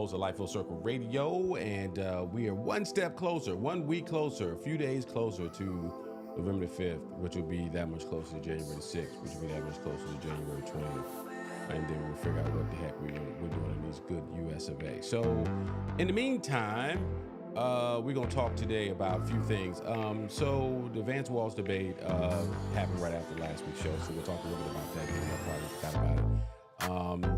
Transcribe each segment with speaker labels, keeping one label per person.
Speaker 1: host of Life Full Circle Radio, and we are one step closer, 1 week closer, a few days closer to November the 5th, which will be that much closer to January the 6th, which will be that much closer to January 20th. And then we'll figure out what the heck we're doing in these good US of A. So, in the meantime, we're going to talk today about a few things. So, the Vance Walz debate happened right after last week's show, so we'll talk a little bit about that. I probably forgot about it.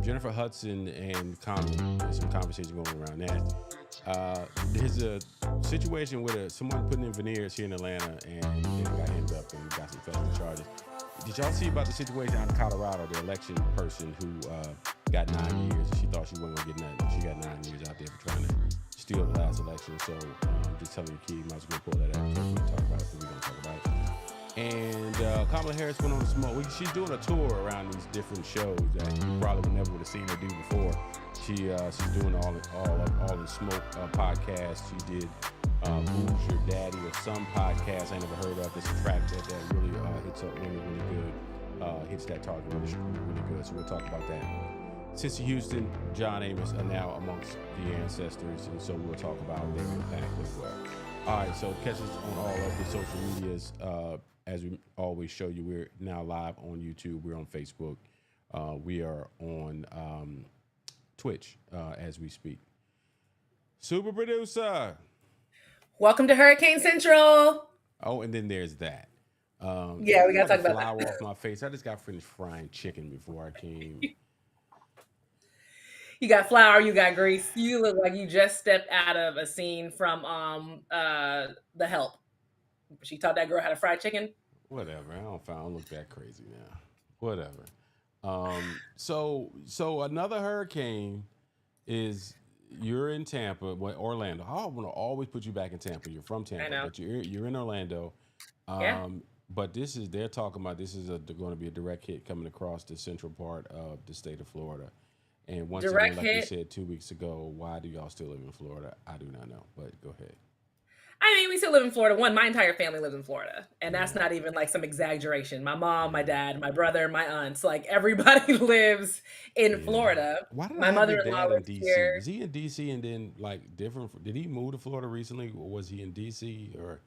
Speaker 1: Jennifer Hudson and Kamala, there's some conversation going around that. There's a situation with someone putting in veneers here in Atlanta and they got hemmed up and got some federal charges. Did y'all see about the situation out in Colorado, the election person who got 9 years? She thought she wasn't going to get nothing. She got 9 years out there for trying to steal the last election. So just telling your kid, might as well pull that out. So we're going to talk about it. We're going to talk about it. And Kamala Harris went on the smoke. She's doing a tour around these different shows that you probably never would have seen her do before. She's doing all in smoke podcast. She did Who's Your Daddy or some podcast I ain't never heard of. It's a track that really hits up women really good, hits that target really good. So we'll talk about that. Cissy Houston, John Amos are now amongst the ancestors, and so we'll talk about their impact as well. All right, so catch us on all of the social medias. As we always show you, we're now live on YouTube. We're on Facebook. We are on Twitch as we speak. Super producer.
Speaker 2: Welcome to Hurricane Central.
Speaker 1: Oh, and then there's that.
Speaker 2: Yeah, we got to talk about
Speaker 1: flour off my face. I just got finished frying chicken before I came.
Speaker 2: You got flour, you got grease. You look like you just stepped out of a scene from The Help. She taught that girl how to fry chicken.
Speaker 1: Whatever. I don't look that crazy now. Whatever. So another hurricane is you're in Tampa, Orlando. I want to always put you back in Tampa. You're from Tampa, but you're in Orlando.
Speaker 2: Yeah.
Speaker 1: But they're talking about this is going to be a direct hit coming across the central part of the state of Florida. And once again, like you said 2 weeks ago, why do y'all still live in Florida? I do not know, but go ahead.
Speaker 2: I mean, we still live in Florida. My entire family lives in Florida. And that's not even like some exaggeration. My mom, my dad, my brother, my aunts, like everybody lives in Florida.
Speaker 1: Why did
Speaker 2: my mother-in-law
Speaker 1: in
Speaker 2: lives
Speaker 1: DC?
Speaker 2: here.
Speaker 1: Was he in DC and then like different? Did he move to Florida recently, or was he in DC? Or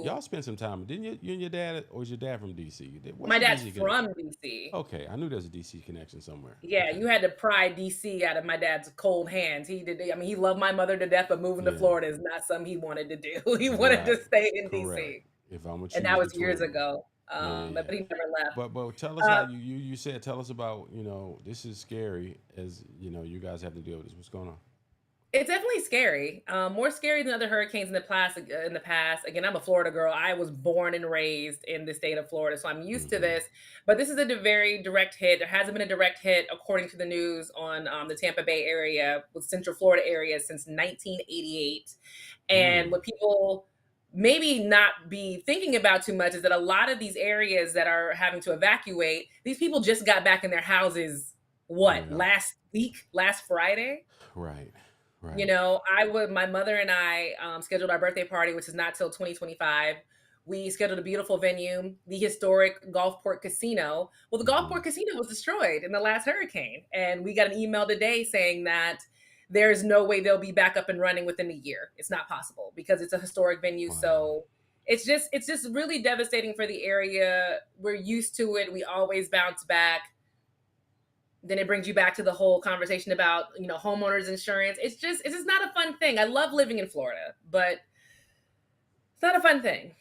Speaker 1: y'all spent some time? Didn't you and your dad, or was your dad from DC?
Speaker 2: My dad's from DC.
Speaker 1: Okay, I knew there's a DC connection somewhere.
Speaker 2: Yeah, you had to pry DC out of my dad's cold hands. He did. I mean, he loved my mother to death, but moving to Florida is not something he wanted to do. He wanted to stay in DC.
Speaker 1: If I'm
Speaker 2: and that was years ago. But he never left.
Speaker 1: But tell us how you said. Tell us about this is scary as you guys have to deal with this. What's going on?
Speaker 2: It's definitely scary. More scary than other hurricanes in the past. Again, I'm a Florida girl. I was born and raised in the state of Florida, so I'm used to this. But this is a very direct hit. There hasn't been a direct hit, according to the news, on the Tampa Bay area, with Central Florida area, since 1988. And what people maybe not be thinking about too much is that a lot of these areas that are having to evacuate, these people just got back in their houses, last Friday?
Speaker 1: Right.
Speaker 2: My mother and I scheduled our birthday party, which is not till 2025. We scheduled a beautiful venue, the historic Gulfport Casino. Well, the Gulfport Casino was destroyed in the last hurricane. And we got an email today saying that there's no way they'll be back up and running within a year. It's not possible because it's a historic venue. Wow. So it's just really devastating for the area. We're used to it. We always bounce back. Then it brings you back to the whole conversation about, homeowners insurance. It's just not a fun thing. I love living in Florida, but it's not a fun thing.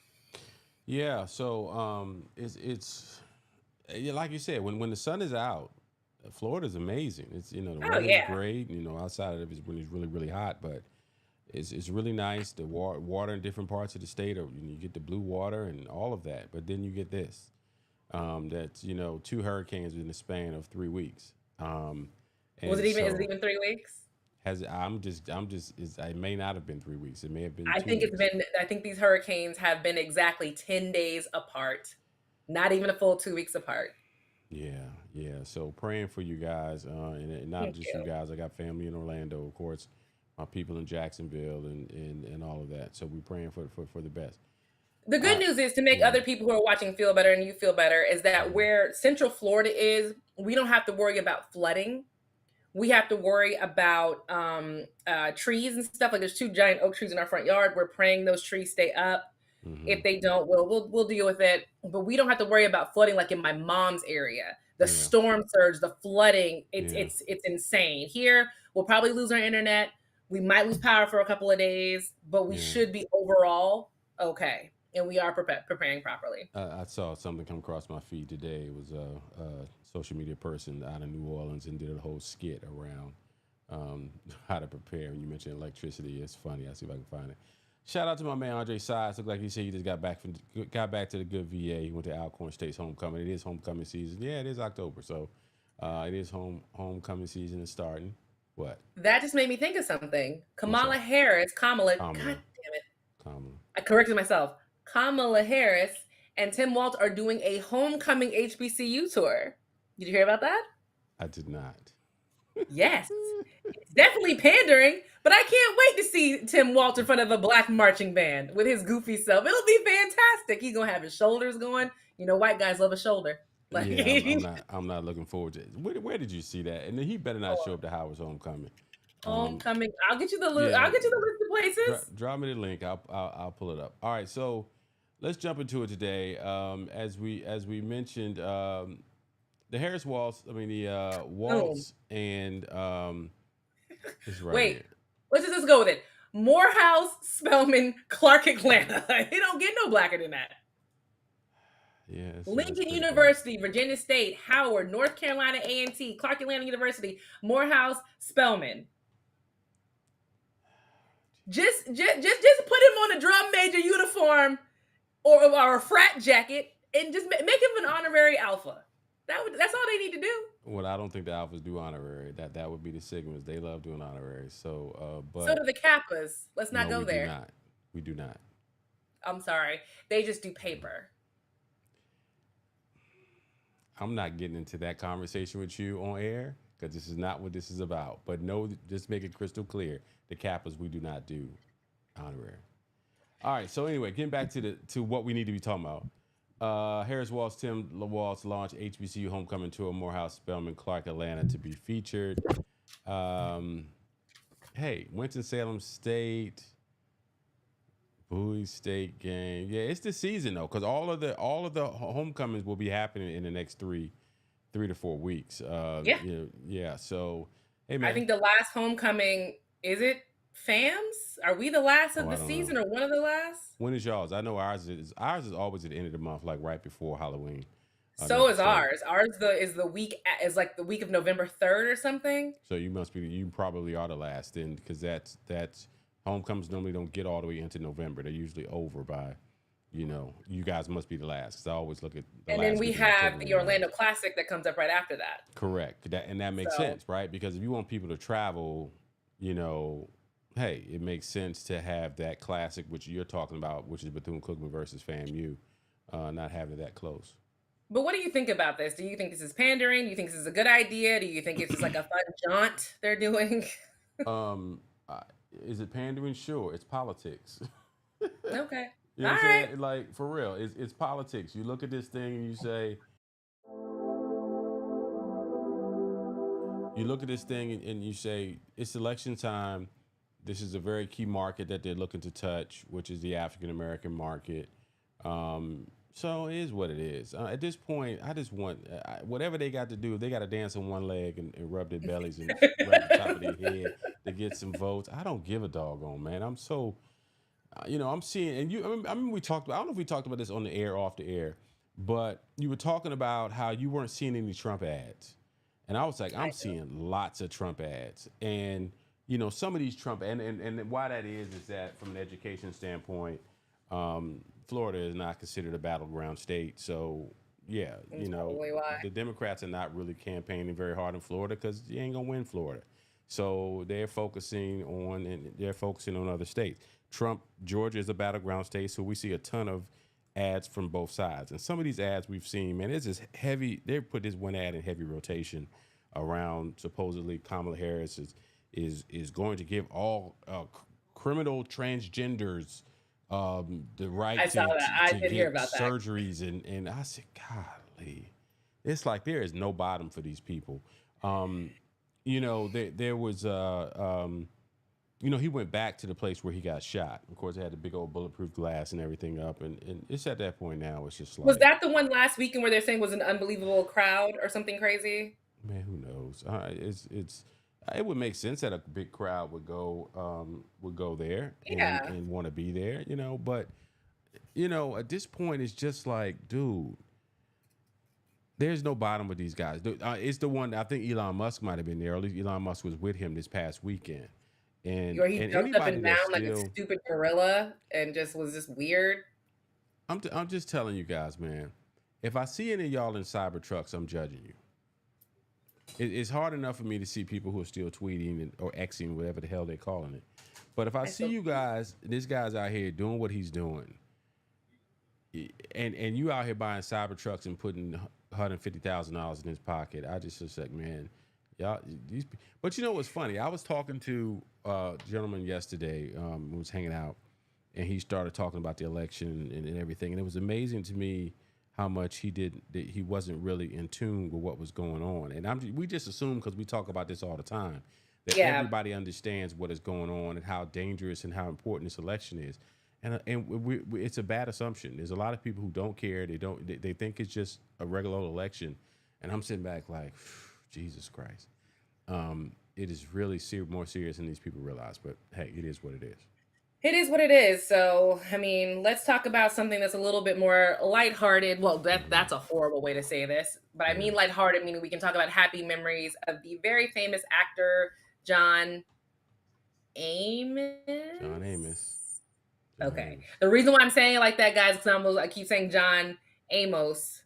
Speaker 1: Yeah. So it's like you said, when the sun is out, Florida is amazing. It's the weather is great. Outside of it when it's really really hot, but it's really nice. The water in different parts of the state, you get the blue water and all of that. But then you get this. That's 2 hurricanes in the span of 3 weeks.
Speaker 2: Is it even 3 weeks?
Speaker 1: It may not have been 3 weeks. It may have been.
Speaker 2: I think these hurricanes have been exactly 10 days apart, not even a full 2 weeks apart.
Speaker 1: Yeah. So praying for you guys, and not just you guys. I got family in Orlando, of course, my people in Jacksonville, and all of that. So we're praying for the best.
Speaker 2: The good news is, to make other people who are watching feel better and you feel better, is that where Central Florida is, we don't have to worry about flooding. We have to worry about trees and stuff. Like there's 2 giant oak trees in our front yard. We're praying those trees stay up.
Speaker 1: Mm-hmm.
Speaker 2: If they don't, we'll deal with it. But we don't have to worry about flooding like in my mom's area. The
Speaker 1: Yeah.
Speaker 2: storm surge, the flooding,
Speaker 1: Yeah.
Speaker 2: it's insane. Here, we'll probably lose our internet. We might lose power for a couple of days, but we
Speaker 1: Yeah.
Speaker 2: should be overall okay. And we are preparing properly.
Speaker 1: I saw something come across my feed today. It was a social media person out of New Orleans and did a whole skit around how to prepare. And you mentioned electricity. It's funny. I'll see if I can find it. Shout out to my man Andre Sides. Looked like he said he just got back to the good VA. He went to Alcorn State's homecoming. It is homecoming season. Yeah, it is October, so it is homecoming season is starting. What?
Speaker 2: That just made me think of something. Kamala, God damn it.
Speaker 1: Kamala.
Speaker 2: I corrected myself. Kamala Harris and Tim Walz are doing a homecoming HBCU tour. Did you hear about that?
Speaker 1: I did not.
Speaker 2: Yes. It's definitely pandering, but I can't wait to see Tim Walz in front of a black marching band with his goofy self. It'll be fantastic. He's gonna have his shoulders going. You know, white guys love a shoulder. Like,
Speaker 1: yeah, I'm not looking forward to it. Where did you see that? And then he better not show up to Howard's homecoming.
Speaker 2: Homecoming. I'll get you the list. I'll get you the list of places.
Speaker 1: Drop me the link. I'll pull it up. All right, so let's jump into it today. As we mentioned, the Harris Waltz. I mean the Waltz and it's right
Speaker 2: Wait.
Speaker 1: here.
Speaker 2: Let's just go with it. Morehouse, Spelman, Clark, Atlanta. It don't get no blacker than that.
Speaker 1: Yeah.
Speaker 2: Lincoln University, Virginia State, Howard, North Carolina A&T, Clark Atlanta University, Morehouse, Spelman. Just put him on a drum major uniform or a frat jacket and just make him an honorary alpha. That's all they need to do.
Speaker 1: Well, I don't think the alphas do honorary. That would be the Sigmas. They love doing honorary. So, but
Speaker 2: so do the Kappas. Let's not go there.
Speaker 1: We do not.
Speaker 2: I'm sorry. They just do paper.
Speaker 1: I'm not getting into that conversation with you on air because this is not what this is about. But no, just make it crystal clear. The Kappas, we do not do honorary. All right. So anyway, getting back to what we need to be talking about. Harris Waltz, Tim Walz launched HBCU homecoming tour, Morehouse, Spelman, Clark, Atlanta to be featured. Hey, Winston-Salem State, Bowie State game. Yeah, it's the season though, because all of the homecomings will be happening in the next 3 to 4 weeks. Yeah. So, hey man,
Speaker 2: I think the last homecoming is it FAMS? Are we the last of the season or one of the last?
Speaker 1: When is y'all's? I know ours is always at the end of the month, like right before Halloween.
Speaker 2: So is ours. Ours is the week like the week of November 3rd or something.
Speaker 1: So you probably are the last then, because that's homecomings normally don't get all the way into November. They're usually over by, you guys must be the last, because I always look at the
Speaker 2: and
Speaker 1: last.
Speaker 2: And then we have the Orlando Classic that comes up right after that.
Speaker 1: Correct. That makes sense, right? Because if you want people to travel, hey, it makes sense to have that classic, which you're talking about, which is Bethune-Cookman versus FAMU, not having it that close.
Speaker 2: But what do you think about this? Do you think this is pandering? Do you think this is a good idea? Do you think it's just like a fun jaunt they're doing?
Speaker 1: Is it pandering? Sure, it's politics.
Speaker 2: Okay.
Speaker 1: You know what I'm saying? Like, for real, it's politics. You look at this thing and you say, it's election time. This is a very key market that they're looking to touch, which is the African American market. So it is what it is. At this point, I just want whatever they got to do. If they got to dance on one leg and rub their bellies and rub the top of their head to get some votes, I don't give a doggone, man. I'm so, I'm seeing, and I mean, we talked about, I don't know if we talked about this on the air, off the air, but you were talking about how you weren't seeing any Trump ads. And I was like, I'm seeing lots of Trump ads. And, some of these Trump, and why that is that from an education standpoint, Florida is not considered a battleground state. So, yeah, the Democrats are not really campaigning very hard in Florida because you ain't going to win Florida. So they're focusing on other states. Georgia is a battleground state, so we see a ton of ads from both sides. And some of these ads we've seen, man, it's just heavy. They put this one ad in heavy rotation around supposedly Kamala Harris is going to give all criminal transgenders the right to get surgeries. And I said, golly, it's like there is no bottom for these people. there was he went back to the place where he got shot. Of course, it had the big old bulletproof glass and everything up, and it's at that point now. It's just
Speaker 2: Was
Speaker 1: like,
Speaker 2: that the one last weekend where they're saying was an unbelievable crowd or something crazy?
Speaker 1: man, who knows? It would make sense that a big crowd would go there
Speaker 2: Yeah.
Speaker 1: and want to be there, But at this point, it's just like, dude, there's no bottom with these guys. It's the one I think Elon Musk might have been there. Or at least Elon Musk was with him this past weekend, and
Speaker 2: Or he jumped up
Speaker 1: anybody
Speaker 2: and
Speaker 1: that's
Speaker 2: down like a
Speaker 1: still,
Speaker 2: stupid gorilla and just was just weird.
Speaker 1: I'm just telling you guys, man. If I see any of y'all in cyber trucks, I'm judging you. It's hard enough for me to see people who are still tweeting or Xing, whatever the hell they're calling it. But if I see you guys, this guy's out here doing what he's doing, and you out here buying cyber trucks and putting $150,000 in his pocket, I just like, man, y'all. But you know what's funny? I was talking to a gentleman yesterday who was hanging out, and he started talking about the election and everything, and it was amazing to me how much he wasn't really in tune with what was going on. And we just assume, because we talk about this all the time, that everybody understands what is going on and how dangerous and how important this election is. And it's a bad assumption. There's a lot of people who don't care. They think it's just a regular old election. And I'm sitting back like, Jesus Christ. It is really more serious than these people realize. But hey, it is what it is.
Speaker 2: It is what it is. So, I mean, let's talk about something that's a little bit more lighthearted. Well, that's a horrible way to say this, but I mean lighthearted, meaning we can talk about happy memories of the very famous actor, John Amos.
Speaker 1: John Amos.
Speaker 2: Okay. The reason why I'm saying it like that, guys, because I keep saying John Amos,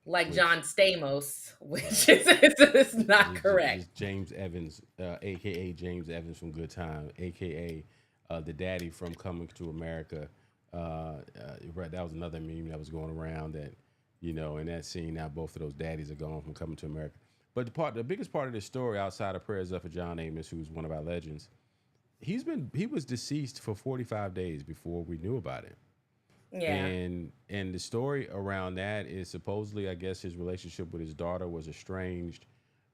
Speaker 2: like John Stamos, which is not correct.
Speaker 1: It's James Evans, a.k.a. James Evans from Good Time, a.k.a. The daddy from Coming to America. Right, that was another meme that was going around that, in that scene, now both of those daddies are gone from Coming to America. But the biggest part of this story, outside of prayers up for John Amos, who's one of our legends, he was deceased for 45 days before we knew about it.
Speaker 2: Yeah.
Speaker 1: And the story around that is supposedly, I guess, his relationship with his daughter was estranged,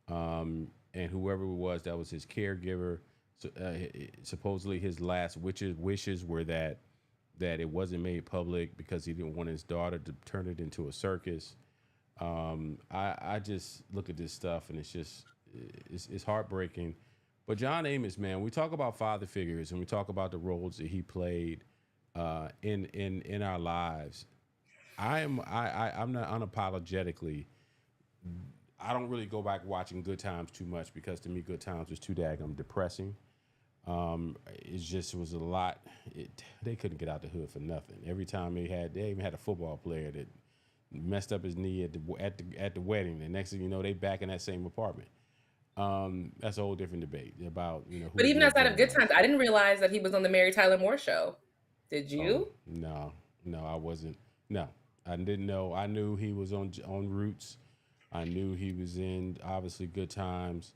Speaker 1: and whoever it was that was his caregiver. So, supposedly his last wishes were that it wasn't made public because he didn't want his daughter to turn it into a circus. I just look at this stuff and it's heartbreaking. But John Amos, man, we talk about father figures and we talk about the roles that he played in our lives. I'm not unapologetically. I don't really go back watching Good Times too much because to me Good Times was too daggum depressing. It was a lot. They couldn't get out the hood for nothing. Every time they even had a football player that messed up his knee at the wedding. The next thing you know, they back in that same apartment. That's a whole different debate about
Speaker 2: But even outside of Good Times, I didn't realize that he was on the Mary Tyler Moore Show. Did you?
Speaker 1: No, I wasn't. No, I didn't know. I knew he was on Roots. I knew he was in obviously Good Times.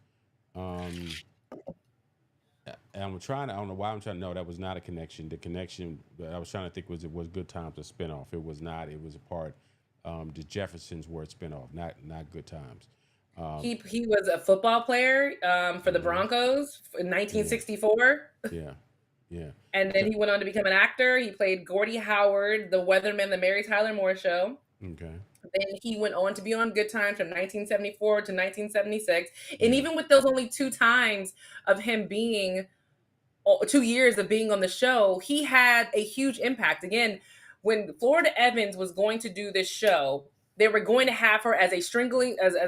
Speaker 1: And I don't know why I'm trying to know that was not a connection. The connection I was trying to think was Good Times a spinoff. It was not. It was a part. The Jeffersons were a spinoff, not Good Times.
Speaker 2: He was a football player for the Broncos in 1964.
Speaker 1: Yeah.
Speaker 2: And then he went on to become an actor. He played Gordie Howard, the weatherman, the Mary Tyler Moore Show.
Speaker 1: Okay.
Speaker 2: Then he went on to be on Good Times from 1974 to 1976. And even with those only 2 times of him being, 2 years of being on the show, he had a huge impact. Again, when Florida Evans was going to do this show, they were going to have her as a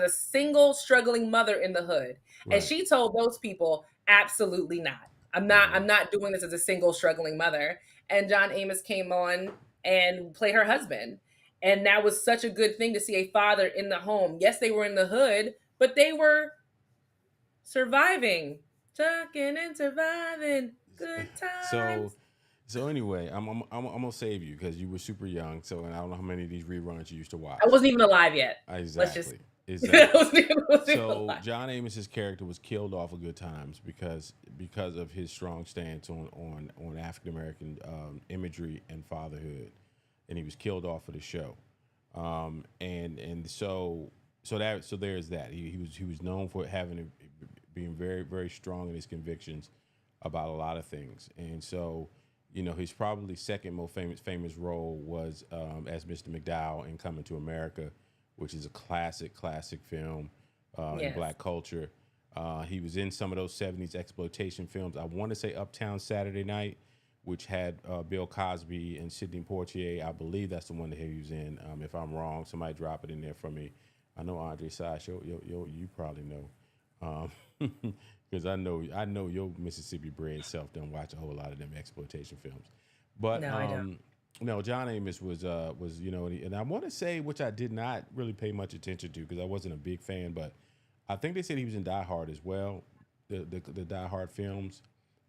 Speaker 2: single struggling mother in the hood. Right. And she told those people, absolutely not. I'm not doing this as a single struggling mother. And John Amos came on and played her husband. And that was such a good thing to see a father in the home. Yes, they were in the hood, but they were surviving, trucking and surviving. Good times.
Speaker 1: So anyway, I'm gonna save you because you were super young. So and I don't know how many of these reruns you used to watch.
Speaker 2: I wasn't even alive yet.
Speaker 1: Exactly. So John Amos's character was killed off of Good Times because of his strong stance on African American imagery and fatherhood. And he was killed off of the show, so there's that. He was known for being very, very strong in his convictions about a lot of things. And so, his probably second most famous role was as Mr. McDowell in Coming to America, which is a classic film in
Speaker 2: Yes.
Speaker 1: black culture. He was in some of those '70s exploitation films. I want to say Uptown Saturday Night, which had Bill Cosby and Sidney Poitier. I believe that's the one that he was in. If I'm wrong, somebody drop it in there for me. I know Andre Sash, you probably know, because I know your Mississippi bred self don't watch a whole lot of them exploitation films. But
Speaker 2: No, I don't.
Speaker 1: no, John Amos was and I want to say, which I did not really pay much attention to because I wasn't a big fan, but I think they said he was in Die Hard as well, the Die Hard films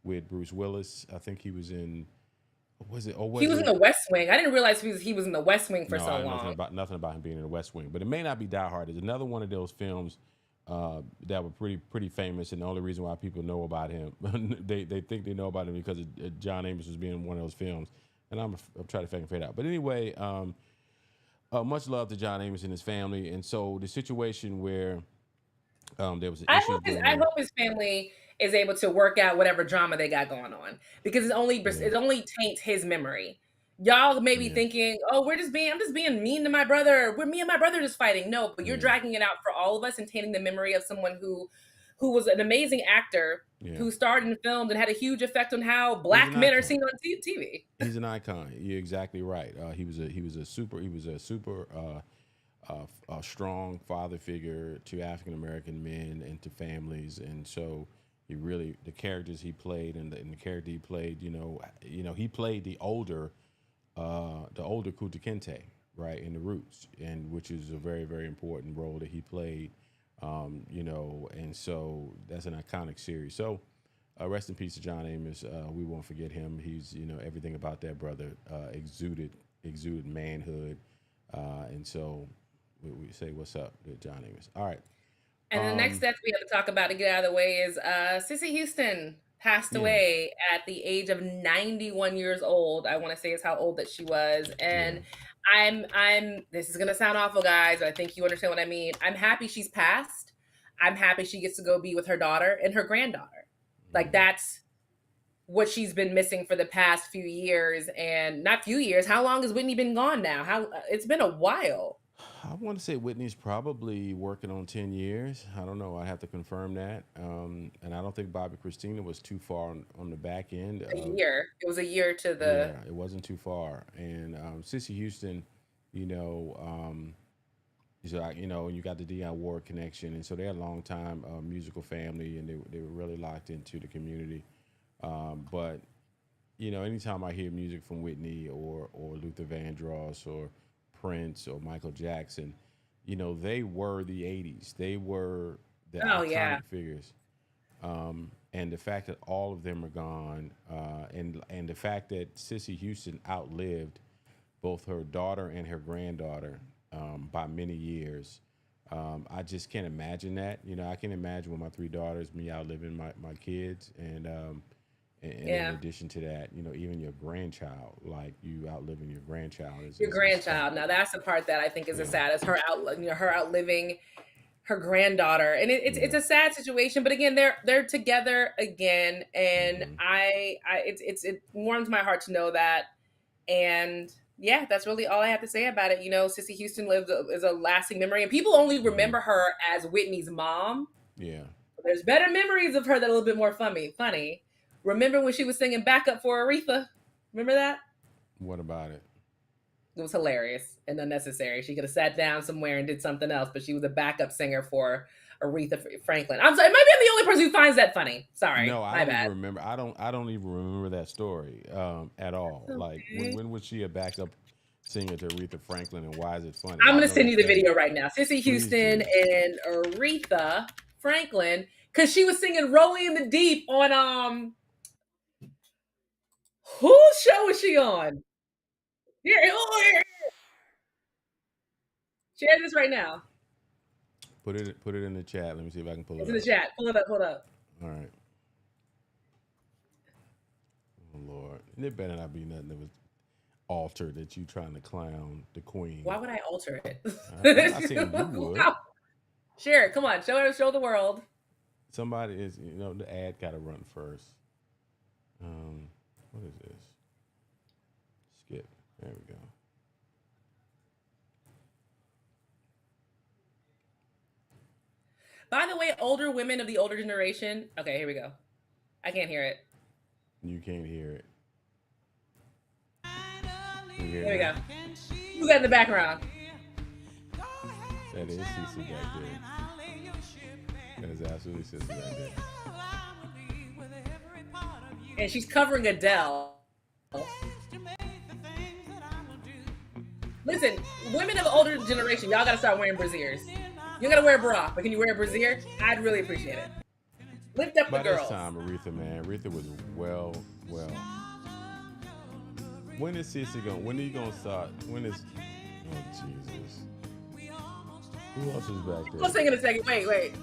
Speaker 1: with Bruce Willis. I think he was in. Was it? Or was
Speaker 2: He was in
Speaker 1: it?
Speaker 2: the West Wing. I didn't realize he was in the West Wing for
Speaker 1: No,
Speaker 2: so
Speaker 1: I know nothing
Speaker 2: long.
Speaker 1: about him being in the West Wing, but it may not be Die Hard. It's another one of those films that were pretty famous, and the only reason why people know about him, they think they know about him because of John Amos was being in one of those films, and I'm trying to figure it out. But anyway, much love to John Amos and his family, and so the situation where there was an issue going
Speaker 2: I
Speaker 1: on.
Speaker 2: hope his family is able to work out whatever drama they got going on because
Speaker 1: Yeah,
Speaker 2: it only taints his memory. Y'all may be
Speaker 1: yeah,
Speaker 2: thinking, "Oh, I'm just being mean to my brother. Me and my brother just fighting." No, but you're
Speaker 1: yeah,
Speaker 2: dragging it out for all of us and tainting the memory of someone who was an amazing actor
Speaker 1: yeah.
Speaker 2: who starred in films and had a huge effect on how
Speaker 1: He's an
Speaker 2: black men are
Speaker 1: icon.
Speaker 2: seen on TV.
Speaker 1: He's an icon. You're exactly right. He was a super a strong father figure to African American men and to families, and so the characters he played and the character he played, he played the older Kunta Kinte, right, in the Roots, and which is a very, very important role that he played, and so that's an iconic series. So rest in peace to John Amos. We won't forget him. He's everything about that brother exuded manhood, and so we say what's up to John Amos. All right.
Speaker 2: And the next
Speaker 1: Um,
Speaker 2: step we have to talk about to get out of the way is Cissy Houston passed
Speaker 1: yeah,
Speaker 2: away at the age of 91 years old. I want to say is how old that she was.
Speaker 1: yeah,
Speaker 2: And I'm this is gonna sound awful, guys, but I think you understand what I mean. I'm happy she's passed. I'm happy she gets to go be with her daughter and her granddaughter. Like
Speaker 1: mhm.
Speaker 2: that's what she's been missing for the past few years, and not few years. How long has Whitney been gone now? How it's been a while.
Speaker 1: I want to say Whitney's probably working on 10 years. I don't know. I have to confirm that. And I don't think Bobby Christina was too far on the back end
Speaker 2: A
Speaker 1: of.
Speaker 2: year. It was a year to
Speaker 1: Yeah,
Speaker 2: the
Speaker 1: it wasn't too far. And Cissy Houston, you know, so you got the Dionne Ward connection. And so they're a long time musical family and they were really locked into the community. But anytime I hear music from Whitney or Luther Vandross or Prince or Michael Jackson, they were the '80s. They were the
Speaker 2: oh yeah.
Speaker 1: iconic figures. And the fact that all of them are gone, and the fact that Cissy Houston outlived both her daughter and her granddaughter by many years. I just can't imagine that. I can imagine with my three daughters, me outliving my kids, and in
Speaker 2: Yeah.
Speaker 1: addition to that, even your grandchild, like you outliving your grandchild
Speaker 2: Your
Speaker 1: is tough.
Speaker 2: grandchild. Now that's the part that I think is the
Speaker 1: Yeah,
Speaker 2: saddest. Her outliving her granddaughter, and
Speaker 1: yeah,
Speaker 2: it's a sad situation. But again, they're together again, and
Speaker 1: hmm
Speaker 2: it warms my heart to know that. And yeah, that's really all I have to say about it. Cissy Houston is a lasting memory, and people only
Speaker 1: hmm
Speaker 2: remember her as Whitney's mom.
Speaker 1: yeah.
Speaker 2: There's better memories of her that are a little bit more funny. Funny. Remember when she was singing backup for Aretha? Remember that?
Speaker 1: What about it?
Speaker 2: It was hilarious and unnecessary. She could have sat down somewhere and did something else, but she was a backup singer for Aretha Franklin. I'm sorry, maybe I'm the only person who finds that funny. Sorry,
Speaker 1: No, I
Speaker 2: my
Speaker 1: don't even
Speaker 2: bad.
Speaker 1: remember. I don't even remember that story at all. Like
Speaker 2: Okay.
Speaker 1: when was she a backup singer to Aretha Franklin, and why is it funny?
Speaker 2: I'm
Speaker 1: I
Speaker 2: gonna
Speaker 1: know
Speaker 2: send
Speaker 1: that's
Speaker 2: you the
Speaker 1: funny.
Speaker 2: video right now. Cissy
Speaker 1: Please
Speaker 2: Houston
Speaker 1: do.
Speaker 2: and Aretha Franklin, because she was singing "Rolling in the Deep" on whose show was she on? Here, here. Share this right now.
Speaker 1: Put it in the chat. Let me see if I can pull
Speaker 2: It's
Speaker 1: it
Speaker 2: in the
Speaker 1: up.
Speaker 2: chat. Pull it up. Hold up.
Speaker 1: All right. Oh Lord, and it better not be nothing that was altered that you trying to clown the queen.
Speaker 2: Why would I alter it?
Speaker 1: I'm not saying you would.
Speaker 2: Share it. Come on. Show the world.
Speaker 1: Somebody is, the ad got to run first. What is this? Skip. There we go.
Speaker 2: By the way, older women of the older generation. Okay, here we go. I can't hear it.
Speaker 1: You can't hear it.
Speaker 2: Here we go. Who's that in the background?
Speaker 1: That is Cissy back there. That is absolutely Cissy right there.
Speaker 2: And she's covering Adele. Listen, women of the older generation, y'all gotta start wearing brassieres. You gotta wear a bra, but can you wear a brassiere? I'd really appreciate it. Lift up the girls.
Speaker 1: By this time, Aretha was well. When is Cissy going? When are you gonna start? When is? Oh Jesus! Who else is back there?
Speaker 2: Who's singing a second? Wait.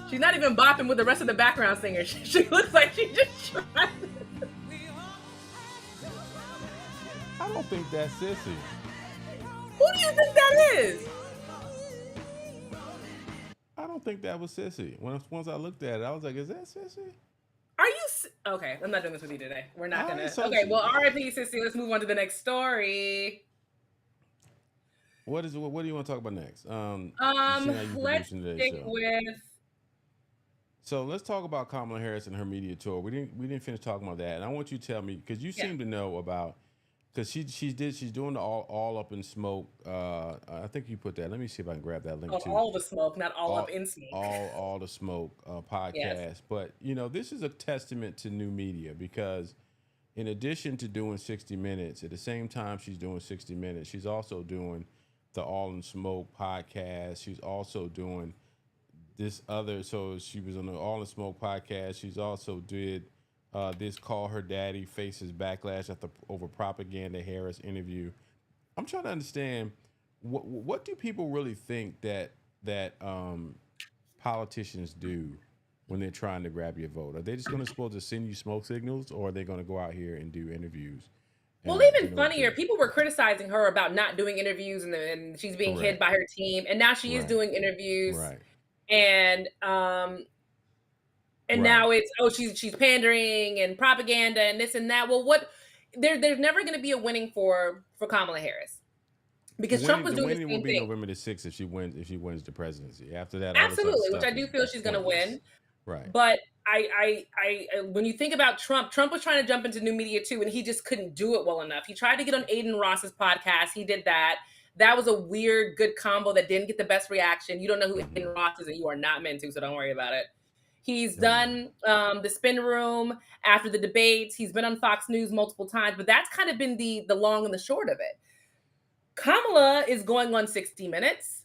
Speaker 2: She's not even bopping with the rest of the background singers. She looks like she just tried.
Speaker 1: I don't think that's Cissy.
Speaker 2: Who do you think that is?
Speaker 1: I don't think that was Cissy. Once I looked at it, I was like, "Is that Cissy?"
Speaker 2: Are you okay? I'm not doing this with you today. We're not gonna.
Speaker 1: So
Speaker 2: okay, well, R.I.P. Cissy. Let's move on to the next story.
Speaker 1: What do you want to talk about next?
Speaker 2: Let's stick with.
Speaker 1: So let's talk about Kamala Harris and her media tour. We didn't finish talking about that, and I want you to tell me because you seem to know about. Because she's doing the all up in smoke. I think you put that. Let me see if I can grab that link too.
Speaker 2: All the smoke, not all up in smoke.
Speaker 1: All the smoke podcast. Yes. But this is a testament to new media because, in addition to doing 60 Minutes, at the same time she's doing 60 Minutes, she's also doing the All in Smoke podcast. She's also doing this other. So she was on the All in Smoke podcast. She's also did. This Call Her Daddy faces backlash over propaganda Harris interview. I'm trying to understand what do people really think that politicians do when they're trying to grab your vote? Are they just supposed to send you smoke signals, or are they going to go out here and do interviews?
Speaker 2: Well, even funnier, people were criticizing her about not doing interviews, and she's being hid by her team, and now she is doing interviews, and now it's she's pandering and propaganda and this and that. Well, there's never going to be a winning for Kamala Harris because Trump was doing the same thing. The winning will be
Speaker 1: November the 6th if she wins the presidency. After that,
Speaker 2: absolutely, which I do feel she's going to win.
Speaker 1: Right.
Speaker 2: But I when you think about Trump was trying to jump into new media too, and he just couldn't do it well enough. He tried to get on Aiden Ross's podcast. He did that. That was a weird, good combo that didn't get the best reaction. You don't know who Aiden Ross is, and you are not meant to, so don't worry about it. He's done the spin room after the debates. He's been on Fox News multiple times, but that's kind of been the long and the short of it. Kamala is going on 60 Minutes.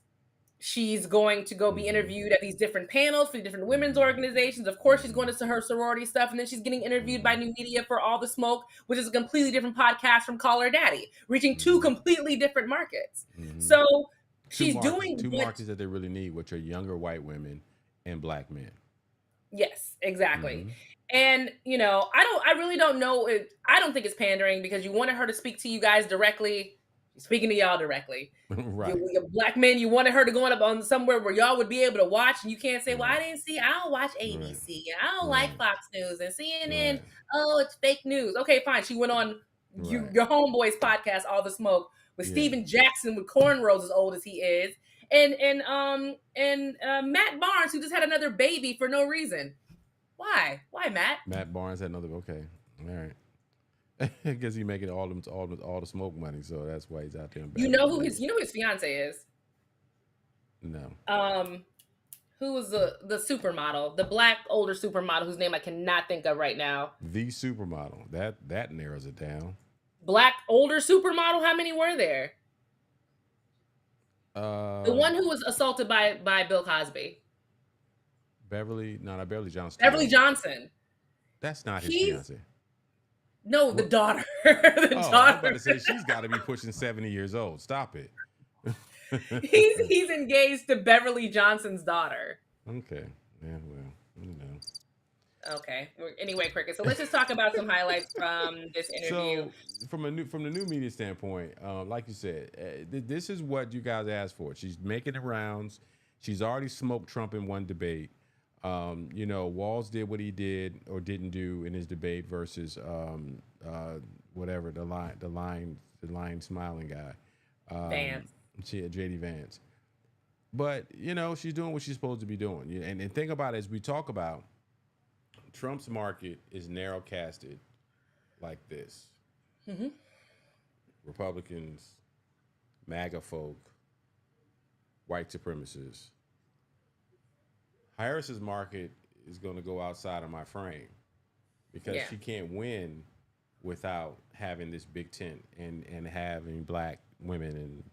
Speaker 2: She's going to go be interviewed at these different panels for different women's organizations. Of course, she's going to her sorority stuff, and then she's getting interviewed by New Media for All the Smoke, which is a completely different podcast from Call Her Daddy, reaching two completely different markets. So she's doing
Speaker 1: two markets that they really need, which are younger white women and black men.
Speaker 2: Yes, exactly. And, I really don't know. I don't think it's pandering because you wanted her to speak to you guys directly. She's speaking to y'all directly.
Speaker 1: Right.
Speaker 2: You black men, you wanted her to go on somewhere where y'all would be able to watch, and you can't say, well, I don't watch ABC. I don't like Fox News and CNN. Oh, it's fake news. Okay, fine. She went on your homeboy's podcast, All the Smoke, with Steven Jackson with cornrows as old as he is. And Matt Barnes, who just had another baby for no reason. Why, Matt?
Speaker 1: Matt Barnes had another. Okay, all right. I guess he's making all the smoke money, so that's why he's out there.
Speaker 2: You know who his fiance is?
Speaker 1: No.
Speaker 2: Who was the supermodel, the black older supermodel whose name I cannot think of right now?
Speaker 1: The supermodel. That narrows it down.
Speaker 2: Black older supermodel. How many were there? The one who was assaulted by Bill Cosby.
Speaker 1: Beverly Johnson.
Speaker 2: Beverly Johnson.
Speaker 1: That's not his fiance.
Speaker 2: No, the daughter.
Speaker 1: daughter. I was about to say she's got to be pushing 70 years old. Stop it.
Speaker 2: He's engaged to Beverly Johnson's daughter.
Speaker 1: Okay. Yeah. Well,
Speaker 2: Okay. Anyway, Cricket. So let's just talk about some highlights from this interview.
Speaker 1: So, from the new media standpoint, like you said, this is what you guys asked for. She's making the rounds. She's already smoked Trump in one debate. You know, Walz did what he did or didn't do in his debate versus whatever the line smiling guy,
Speaker 2: Vance.
Speaker 1: JD Vance. But you know, she's doing what she's supposed to be doing. And think about it, as we talk about, Trump's market is narrow casted like this: Republicans, MAGA folk, white supremacists. Harris's market is going to go outside of my frame because she can't win without having this big tent and having black women and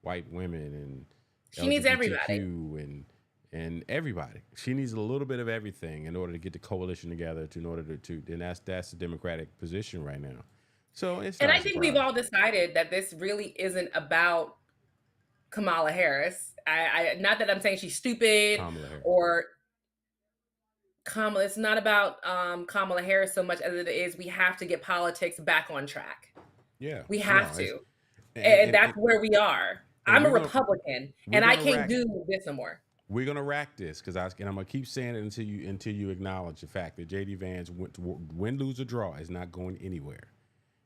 Speaker 1: white women and
Speaker 2: she needs everybody
Speaker 1: and everybody. She needs a little bit of everything in order to get the coalition together. And that's the Democratic position right now. So
Speaker 2: I think we've all decided that this really isn't about Kamala Harris. I not that I'm saying she's stupid or Kamala. It's not about Kamala Harris so much as it is we have to get politics back on track.
Speaker 1: Yeah,
Speaker 2: we have to, and that's where we are. I'm a Republican, and I can't do this no more.
Speaker 1: We're gonna rack this because I'm gonna keep saying it until you acknowledge the fact that JD Vance, win, lose, or draw, is not going anywhere.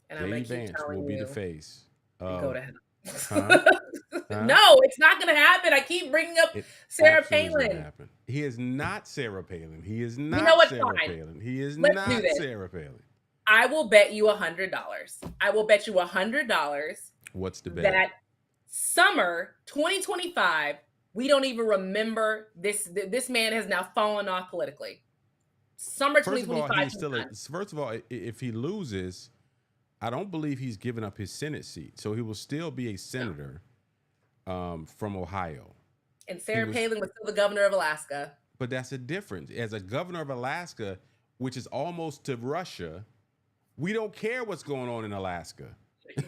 Speaker 2: And
Speaker 1: JD Vance will be the face.
Speaker 2: Go to hell. No, it's not going to happen. I keep bringing up Sarah Palin.
Speaker 1: He is not Sarah Palin. He is not Sarah Palin. He is not Sarah Palin.
Speaker 2: I will bet you $100. I will bet you $100.
Speaker 1: What's the bet?
Speaker 2: That summer 2025, we don't even remember this. This man has now fallen off politically. Summer 2025.
Speaker 1: First of all, if he loses, I don't believe he's given up his Senate seat, so he will still be a senator from Ohio.
Speaker 2: And Sarah Palin was still the governor of Alaska.
Speaker 1: But that's a difference. As a governor of Alaska, which is almost to Russia, we don't care what's going on in Alaska.
Speaker 2: You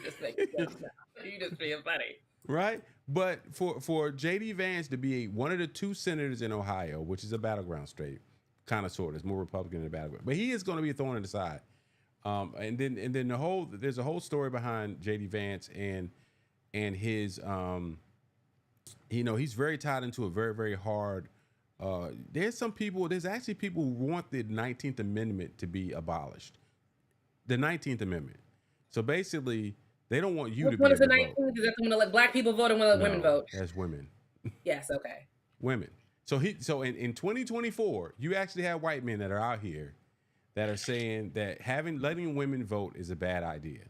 Speaker 2: just being funny.
Speaker 1: Right? But for J.D. Vance to be one of the two senators in Ohio, which is a battleground state, kind of sort of, it's more Republican than a battleground, but he is going to be a thorn in the side. And then there's a whole story behind J.D. Vance and his he's very tied into a very, very hard there's actually people who want the 19th Amendment to be abolished. The 19th Amendment. So basically they don't want you to be able to vote. What is the 19th?
Speaker 2: Is that when to let black people vote and when to let women vote?
Speaker 1: That's women.
Speaker 2: Yes, okay.
Speaker 1: Women. So in 2024, you actually have white men that are out here that are saying that letting women vote is a bad idea.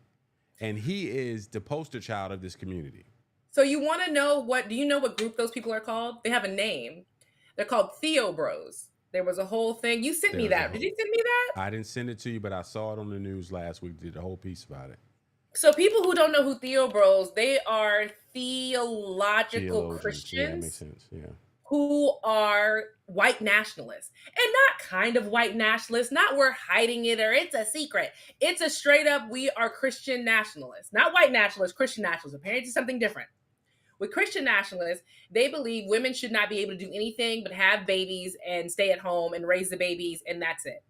Speaker 1: And he is the poster child of this community.
Speaker 2: So you want to know do you know what group those people are called? They have a name. They're called Theo Bros. There was a whole thing. You sent me that. Did you send me that?
Speaker 1: I didn't send it to you, but I saw it on the news last week. Did a whole piece about it.
Speaker 2: So people who don't know who Theo Bros, they are theological Christians.
Speaker 1: Yeah, that makes sense. Yeah.
Speaker 2: Who are white nationalists, and not kind of white nationalists, not we're hiding it or it's a secret. It's a straight up, we are Christian nationalists, not white nationalists, Christian nationalists. Apparently it's something different. With Christian nationalists, they believe women should not be able to do anything but have babies and stay at home and raise the babies, and that's it.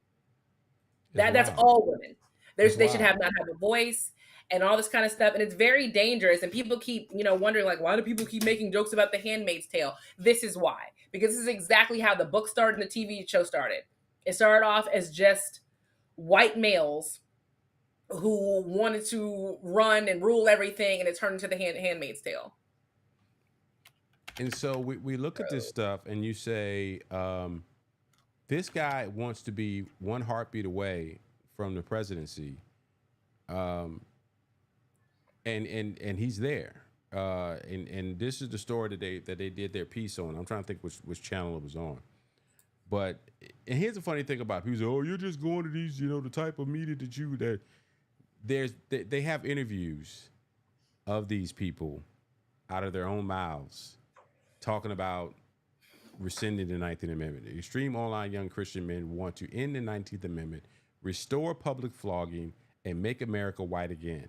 Speaker 2: That's all women. They should not have a voice and all this kind of stuff. And it's very dangerous. And people keep, wondering, like, why do people keep making jokes about The Handmaid's Tale? This is why. Because this is exactly how the book started and the TV show started. It started off as just white males who wanted to run and rule everything, and it turned into The Handmaid's Tale.
Speaker 1: And so we look at this stuff and you say, this guy wants to be one heartbeat away from the presidency. And he's there. And this is the story that they did their piece on. I'm trying to think which channel it was on. But and here's the funny thing about people say, oh, you're just going to these, the type of media that they have interviews of these people out of their own mouths talking about rescinding the 19th Amendment. The extreme online young Christian men want to end the 19th Amendment, restore public flogging, and make America white again.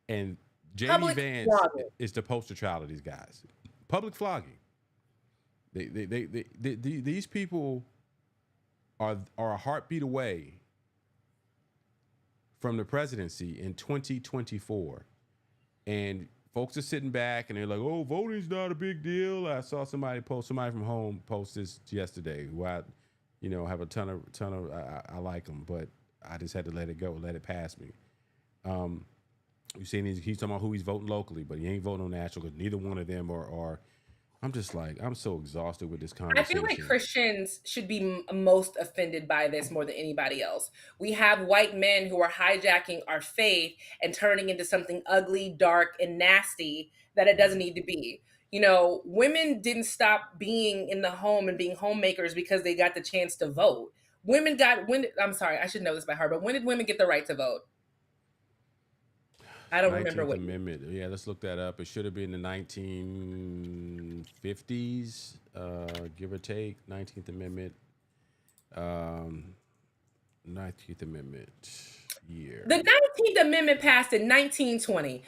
Speaker 1: And J.D. Vance is the poster child of these guys. Public flogging. These people are a heartbeat away from the presidency in 2024. And folks are sitting back and they're like, oh, voting's not a big deal. I saw somebody from home post this yesterday. Who have a ton of. I like him, but I just had to let it go, let it pass me. You see, he's talking about who he's voting locally, but he ain't voting on national because neither one of them are. I'm just like, I'm so exhausted with this
Speaker 2: I feel like
Speaker 1: conversation.
Speaker 2: Christians should be most offended by this more than anybody else. We have white men who are hijacking our faith and turning into something ugly, dark, and nasty that it doesn't need to be. Women didn't stop being in the home and being homemakers because they got the chance to vote. I'm sorry, I should know this by heart, but when did women get the right to vote? I don't remember
Speaker 1: 19th
Speaker 2: what.
Speaker 1: Amendment. Yeah, let's look that up. It should have been the 1950s, give or take. 19th Amendment. 19th Amendment year.
Speaker 2: The 19th Amendment passed in 1920.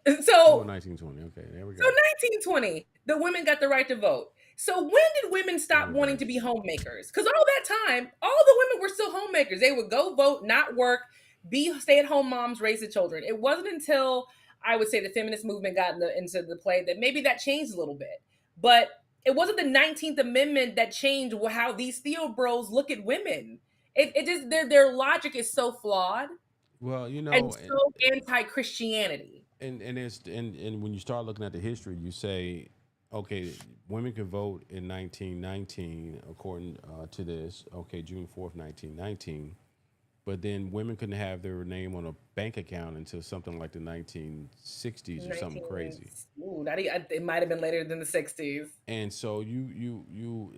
Speaker 1: Oh,
Speaker 2: So
Speaker 1: 1920. Okay, there we
Speaker 2: So
Speaker 1: go.
Speaker 2: 1920, the women got the right to vote. So when did women stop wanting to be homemakers? Because all that time, all the women were still homemakers. They would go vote, not work, be stay-at-home moms, raise the children. It wasn't until I would say the feminist movement got into the play that maybe that changed a little bit. But it wasn't the 19th Amendment that changed how these Theo bros look at women. It just their logic is so flawed
Speaker 1: Well,
Speaker 2: and so anti-Christianity.
Speaker 1: and when you start looking at the history, you say, okay, women can vote in 1919 according to this. Okay, June 4th, 1919. But then women couldn't have their name on a bank account until something like the 1960s or something
Speaker 2: 19,
Speaker 1: crazy.
Speaker 2: ooh, it might have been later than the 60s.
Speaker 1: And so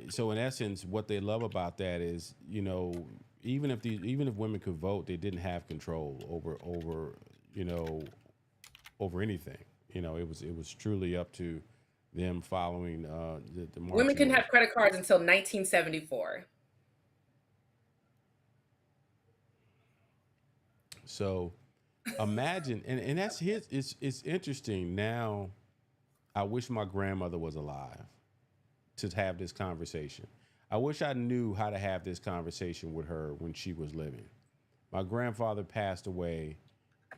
Speaker 1: so in essence, what they love about that is, even if women could vote, they didn't have control you know over anything. It was truly up to them following the
Speaker 2: Women
Speaker 1: marching
Speaker 2: couldn't
Speaker 1: orders.
Speaker 2: have credit cards until 1974.
Speaker 1: So imagine, and that's his. It's interesting now. I wish my grandmother was alive to have this conversation. I wish I knew how to have this conversation with her when she was living. My grandfather passed away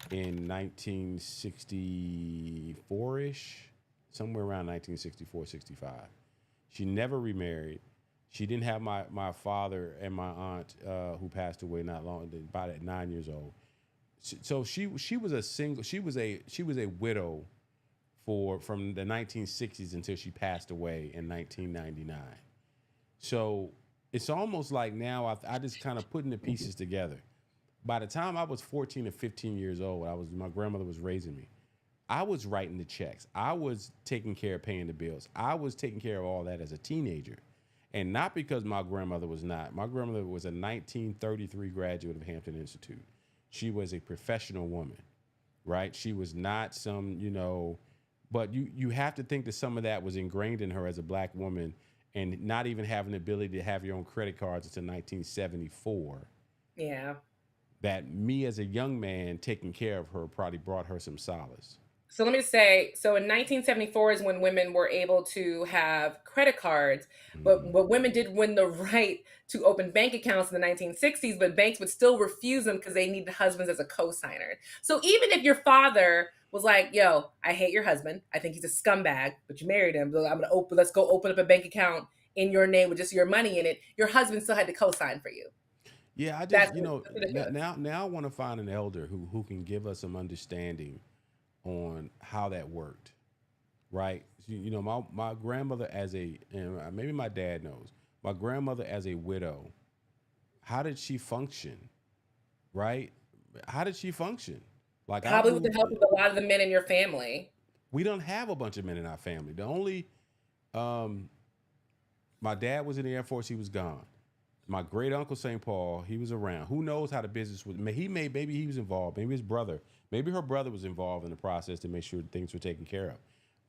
Speaker 1: in 1964-ish, somewhere around 1964, 65. She never remarried. She didn't have my father and my aunt who passed away not long, about at 9 years old. So she was a single. She was a widow from the 1960s until she passed away in 1999. So it's almost like now I just kind of putting the pieces together. By the time I was 14 or 15 years old, my grandmother was raising me. I was writing the checks. I was taking care of paying the bills. I was taking care of all that as a teenager. And not because my grandmother was not. My grandmother was a 1933 graduate of Hampton Institute. She was a professional woman, right? She was not but you have to think that some of that was ingrained in her as a black woman and not even having the ability to have your own credit cards until 1974.
Speaker 2: Yeah.
Speaker 1: That me as a young man taking care of her probably brought her some solace.
Speaker 2: So let me say, so in 1974 is when women were able to have credit cards, but
Speaker 1: Hmm.
Speaker 2: women did win the right to open bank accounts in the 1960s, but banks would still refuse them because they needed husbands as a co-signer. So even if your father was like, "Yo, I hate your husband. I think he's a scumbag, but you married him. Let's go open up a bank account in your name with just your money in it." Your husband still had to co-sign for you.
Speaker 1: Yeah, I
Speaker 2: That's
Speaker 1: just
Speaker 2: ridiculous.
Speaker 1: now I want to find an elder who can give us some understanding on how that worked, right? My grandmother and maybe my dad knows, my grandmother as a widow, how did she function, right? How did she function? Like I
Speaker 2: Probably with the
Speaker 1: moved,
Speaker 2: help of a lot of the men in your family.
Speaker 1: we don't have a bunch of men in our family. The only, um, my dad was in the Air Force, he was gone. My great uncle St. Paul, he was around. Who knows how the business was? Maybe he was involved. Maybe his brother, maybe her brother was involved in the process to make sure things were taken care of.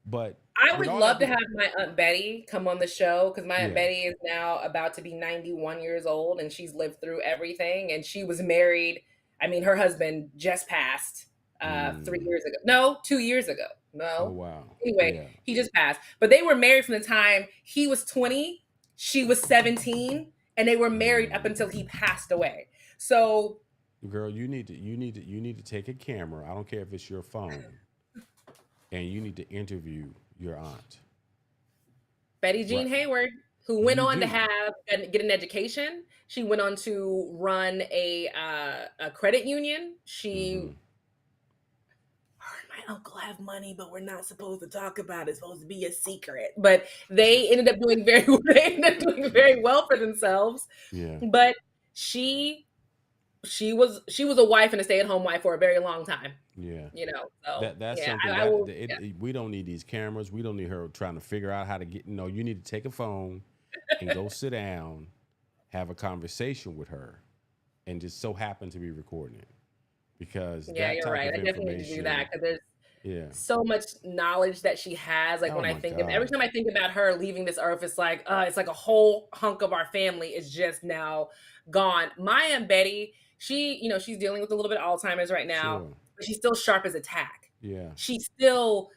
Speaker 1: But
Speaker 2: I
Speaker 1: with
Speaker 2: would
Speaker 1: all
Speaker 2: love
Speaker 1: that
Speaker 2: to
Speaker 1: being,
Speaker 2: have my Aunt Betty come on the show because my Aunt
Speaker 1: yeah,
Speaker 2: Betty is now about to be 91 years old and she's lived through everything. And she was married. I mean, her husband just passed 3 years ago. No, 2 years ago.
Speaker 1: oh
Speaker 2: No.
Speaker 1: wow,
Speaker 2: Anyway,
Speaker 1: yeah,
Speaker 2: he just passed. But they were married from the time he was 20, she was 17, and they were married up until he passed away. So
Speaker 1: girl, you need to take a camera. I don't care if it's your phone, and you need to interview your aunt.
Speaker 2: Betty Jean
Speaker 1: Right?
Speaker 2: Hayward. who went
Speaker 1: You
Speaker 2: on to
Speaker 1: do.
Speaker 2: have get an education. She went on to run a credit union.
Speaker 1: Mm-hmm.
Speaker 2: Her and my uncle have money, but we're not supposed to talk about it. It's supposed to be a secret. But they ended up doing very well for themselves.
Speaker 1: Yeah.
Speaker 2: But she was a wife and a stay-at-home wife for a very long time.
Speaker 1: Yeah.
Speaker 2: So
Speaker 1: That's
Speaker 2: yeah,
Speaker 1: something
Speaker 2: I will.
Speaker 1: we don't need these cameras. We don't need her trying to figure out how to get. No, you need to take a phone and go sit down, have a conversation with her, and just so happen to be recording it because
Speaker 2: Yeah,
Speaker 1: that
Speaker 2: you're
Speaker 1: type
Speaker 2: right.
Speaker 1: of
Speaker 2: I definitely need to do that
Speaker 1: information.
Speaker 2: because there's
Speaker 1: Yeah.
Speaker 2: so much knowledge that she has. Like
Speaker 1: Oh
Speaker 2: when I
Speaker 1: my
Speaker 2: think of every
Speaker 1: God.
Speaker 2: time I think about her leaving this earth, it's like a whole hunk of our family is just now gone. My Aunt Betty, she's dealing with a little bit of Alzheimer's right now,
Speaker 1: Sure.
Speaker 2: but she's still sharp as a tack.
Speaker 1: Yeah.
Speaker 2: She's still,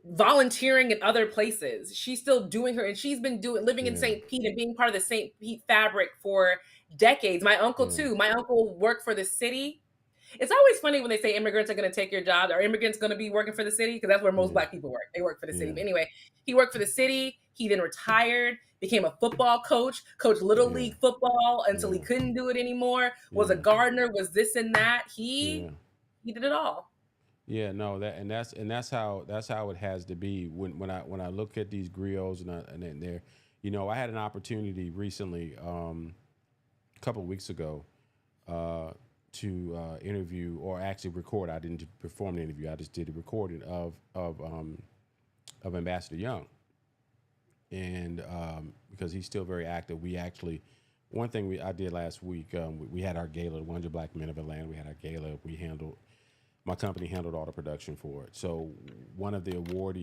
Speaker 2: volunteering in other places. She's still doing and she's been living in
Speaker 1: Yeah.
Speaker 2: St. Pete and being part of the St. Pete fabric for decades. My uncle
Speaker 1: Yeah.
Speaker 2: too. My uncle worked for the city. It's always funny when they say immigrants are going to take your job. Are immigrants going to be working for the city? Because that's where most
Speaker 1: Yeah.
Speaker 2: Black people work. They work for the city.
Speaker 1: Yeah.
Speaker 2: But anyway, he worked for the city. He then retired, became a football coach, coached Little
Speaker 1: Yeah.
Speaker 2: League football until he
Speaker 1: Yeah.
Speaker 2: couldn't do it anymore, was a
Speaker 1: Yeah.
Speaker 2: gardener, was this and that.
Speaker 1: Yeah.
Speaker 2: He did it all.
Speaker 1: Yeah, no, that's how it has to be. When I look at these griots and then they're, I had an opportunity recently, a couple of weeks ago, to interview or actually record. I didn't perform the interview. I just did a recording of Ambassador Young, and because he's still very active. We actually, one thing I did last week, we had our gala, 100 Black Men of Atlanta. We had our gala. My company handled all the production for it. So one of the awards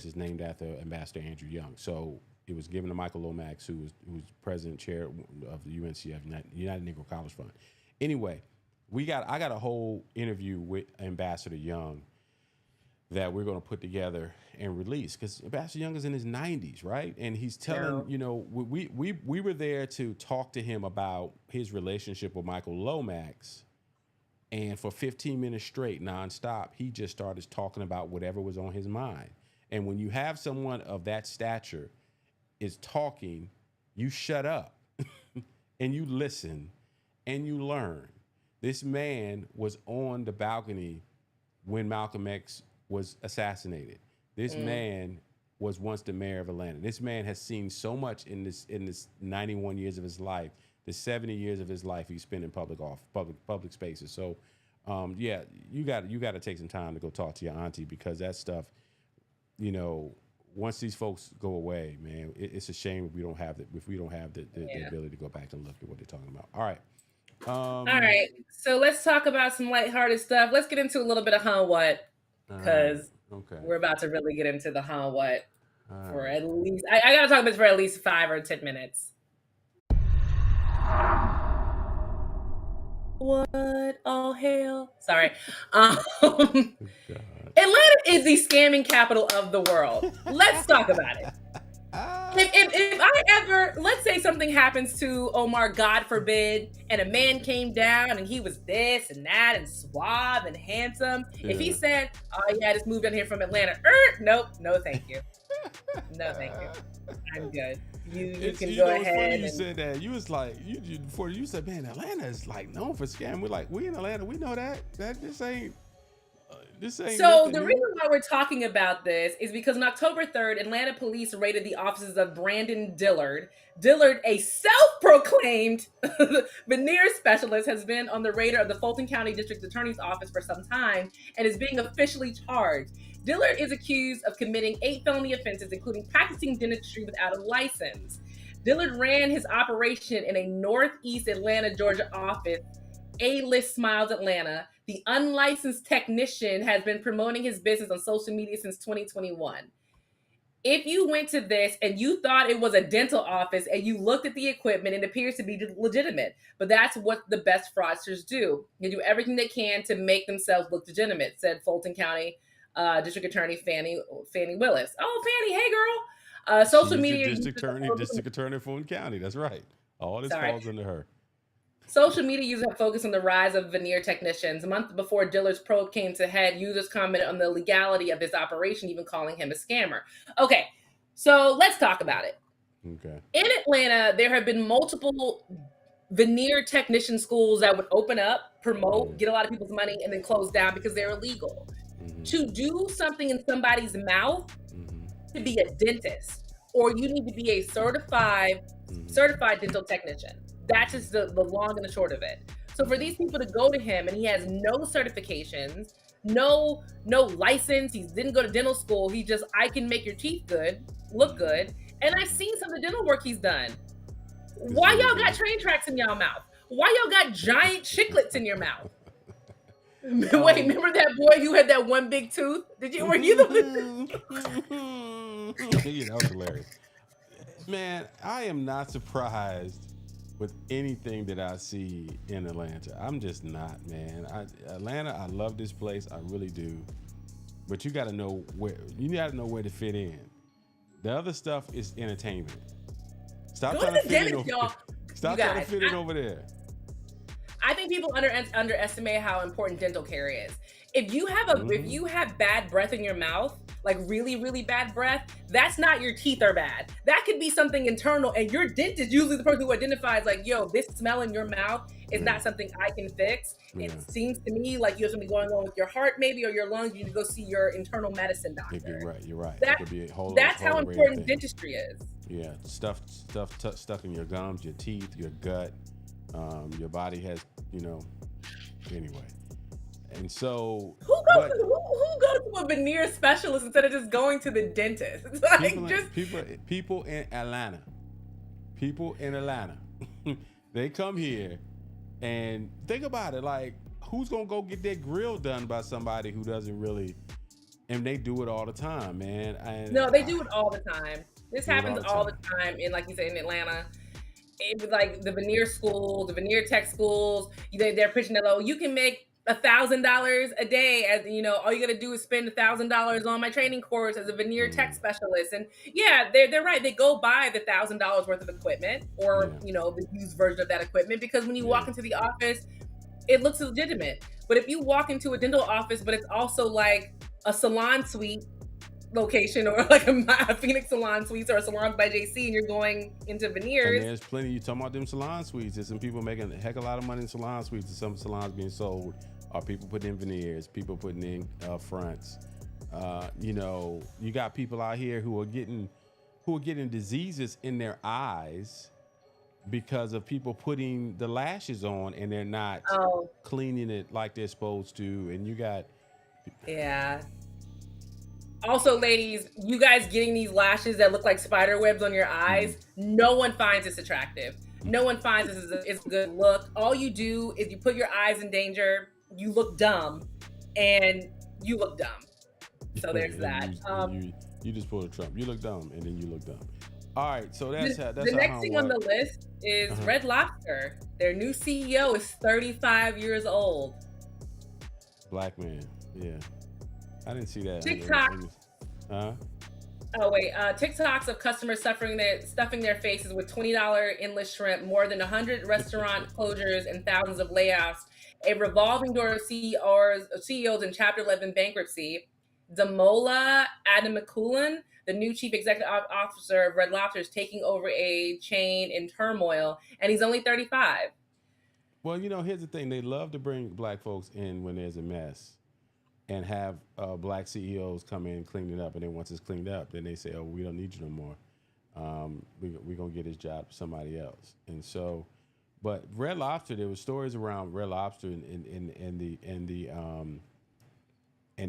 Speaker 1: is named after Ambassador Andrew Young. So it was given to Michael Lomax, who's president chair of the UNCF, United Negro College Fund. Anyway, I got a whole interview with Ambassador Young that we're going to put together and release because Ambassador Young is in his 90s, right? And he's telling, we were there to talk to him about his relationship with Michael Lomax. And for 15 minutes straight, nonstop, he just started talking about whatever was on his mind. And when you have someone of that stature is talking, you shut up and you listen and you learn. This man was on the balcony when Malcolm X was assassinated. This man was once the mayor of Atlanta. This man has seen so much in this 91 years of his life. The 70 years of his life he spent in public spaces. So, yeah, you got to take some time to go talk to your auntie because that stuff, once these folks go away, man, it's a shame if we don't have the ability to go back and look at what they're talking about. All right.
Speaker 2: All right. So let's talk about some lighthearted stuff. Let's get into a little bit of what because we're about to really get into the what for at least. I got to talk about this for at least 5 or 10 minutes. What all hell? Sorry. Atlanta is the scamming capital of the world. Let's talk about it. If I ever, let's say something happens to Omar, God forbid, and a man came down and he was this and that and suave and handsome. Yeah. If he said, "Oh yeah, I just moved down here from Atlanta," nope, no thank you, no thank you, I'm good. You can go ahead.
Speaker 1: Funny you said that. You was like, before you said, man, Atlanta is like known for scam. We're like, we in Atlanta, we know that this ain't.
Speaker 2: So the reason why we're talking about this is because on October 3rd, Atlanta police raided the offices of Brandon Dillard. Dillard, a self-proclaimed veneer specialist, has been on the radar of the Fulton County District Attorney's Office for some time and is being officially charged. Dillard is accused of committing 8 felony offenses, including practicing dentistry without a license. Dillard ran his operation in a Northeast Atlanta, Georgia office, A-List Smiles Atlanta. The unlicensed technician has been promoting his business on social media since 2021. If you went to this and you thought it was a dental office and you looked at the equipment, it appears to be legitimate. But that's what the best fraudsters do. They do everything they can to make themselves look legitimate, said Fulton County District Attorney Fannie Willis. Oh, Fannie, hey girl. Social media.
Speaker 1: District Attorney of Fulton County. That's right. All this falls under her.
Speaker 2: Social media users have focused on the rise of veneer technicians. A month before Dillard's probe came to head, users commented on the legality of his operation, even calling him a scammer. Okay, So let's talk about it.
Speaker 1: Okay.
Speaker 2: In Atlanta, there have been multiple veneer technician schools that would open up, promote,
Speaker 1: Mm-hmm.
Speaker 2: get a lot of people's money, and then close down because they're illegal.
Speaker 1: Mm-hmm.
Speaker 2: To do something in somebody's mouth,
Speaker 1: Mm-hmm.
Speaker 2: to be a dentist, or you need to be a certified dental technician. That's just the long and the short of it. So for these people to go to him and he has no certifications, no license, he didn't go to dental school, he just, I can make your teeth good, look good. And I've seen some of the dental work he's done. Why y'all got train tracks in y'all mouth? Why y'all got giant chiclets in your mouth? Wait, remember that boy who had that one big tooth? Were you the
Speaker 1: Yeah, that was hilarious. Man, I am not surprised with anything that I see in Atlanta. I'm just not, man. Atlanta, I love this place. I really do. But you got to know where to fit in. The other stuff is entertainment. Stop
Speaker 2: Go
Speaker 1: trying
Speaker 2: to
Speaker 1: to
Speaker 2: the
Speaker 1: fit in
Speaker 2: dentist,
Speaker 1: over.
Speaker 2: y'all.
Speaker 1: Stop
Speaker 2: You
Speaker 1: trying to
Speaker 2: guys,
Speaker 1: fit in over there.
Speaker 2: I think people underestimate how important dental care is. If you have bad breath in your mouth, like really, really bad breath, that's not your teeth are bad. That could be something internal, and your dentist, usually the person who identifies, like, yo, this smell in your mouth is not something I can fix.
Speaker 1: Yeah.
Speaker 2: It seems to me like you have something going on with your heart, maybe, or your lungs. You need to go see your internal medicine doctor.
Speaker 1: You're right.
Speaker 2: That
Speaker 1: could be a whole
Speaker 2: that's how
Speaker 1: array of
Speaker 2: important
Speaker 1: things.
Speaker 2: dentistry is.
Speaker 1: Yeah, stuff stuck in your gums, your teeth, your gut. Your body has, anyway. And so
Speaker 2: Who goes to a veneer specialist instead of just going to the dentist? It's like
Speaker 1: people in Atlanta. People in Atlanta. They come here and think about it, like, who's gonna go get their grill done by somebody who doesn't really, and they do it all the time, man.
Speaker 2: No, they do it all the time. This happens all the time in, like you said, in Atlanta. It was like the veneer schools, the veneer tech schools, they're pushing that, you can make $1,000 a day, as all you gotta do is spend $1,000 on my training course as a veneer tech specialist. And yeah, they're right. They go buy the $1,000 worth of equipment, or the used version of that equipment, because when you walk into the office, it looks legitimate. But if you walk into a dental office, but it's also like a salon suite location, or like a Phoenix Salon Suites or a Salons by JC, and you're going into veneers.
Speaker 1: And there's plenty. You talking about them salon suites? There's some people making a heck of a lot of money in salon suites. And some salons being sold are people putting in veneers, people putting in fronts. You got people out here who are getting diseases in their eyes because of people putting the lashes on, and they're not cleaning it like they're supposed to. And you got
Speaker 2: Also, ladies, you guys getting these lashes that look like spider webs on your eyes, no one finds this attractive. No one finds this is a good look. All you do is you put your eyes in danger, you look dumb, and you look dumb. So there's that.
Speaker 1: You just pulled a Trump. You look dumb, and then you look dumb. All right, so that's
Speaker 2: the next thing on the list is Red Lobster. Their new CEO is 35 years old.
Speaker 1: Black man, yeah. I didn't see that.
Speaker 2: TikTok. TikToks of customers stuffing their faces with $20 endless shrimp, more than 100 restaurant closures, and thousands of layoffs. A revolving door of CEOs in Chapter 11 bankruptcy. Damola Adamakulan, the new chief executive officer of Red Lobster, is taking over a chain in turmoil, and he's only 35.
Speaker 1: Well, here's the thing. They love to bring black folks in when there's a mess, and have black CEOs come in and clean it up. And then once it's cleaned up, then they say, oh, we don't need you no more. We're going to get his job to somebody else. And so, but Red Lobster, there were stories around Red Lobster and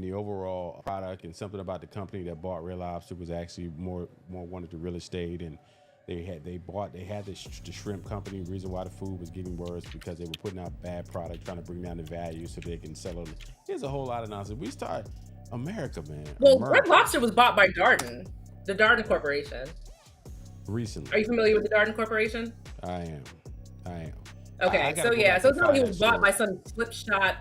Speaker 1: the overall product, and something about the company that bought Red Lobster was actually more wanted the real estate, and they had the shrimp company. The reason why the food was getting worse because they were putting out bad product, trying to bring down the value so they can sell it. There's a whole lot of nonsense. We start America, man.
Speaker 2: Well, Red Lobster was bought by Darden, the Darden Corporation.
Speaker 1: Recently.
Speaker 2: Are you familiar with the Darden Corporation?
Speaker 1: I am.
Speaker 2: Okay, so it's not like it was bought by some slipshod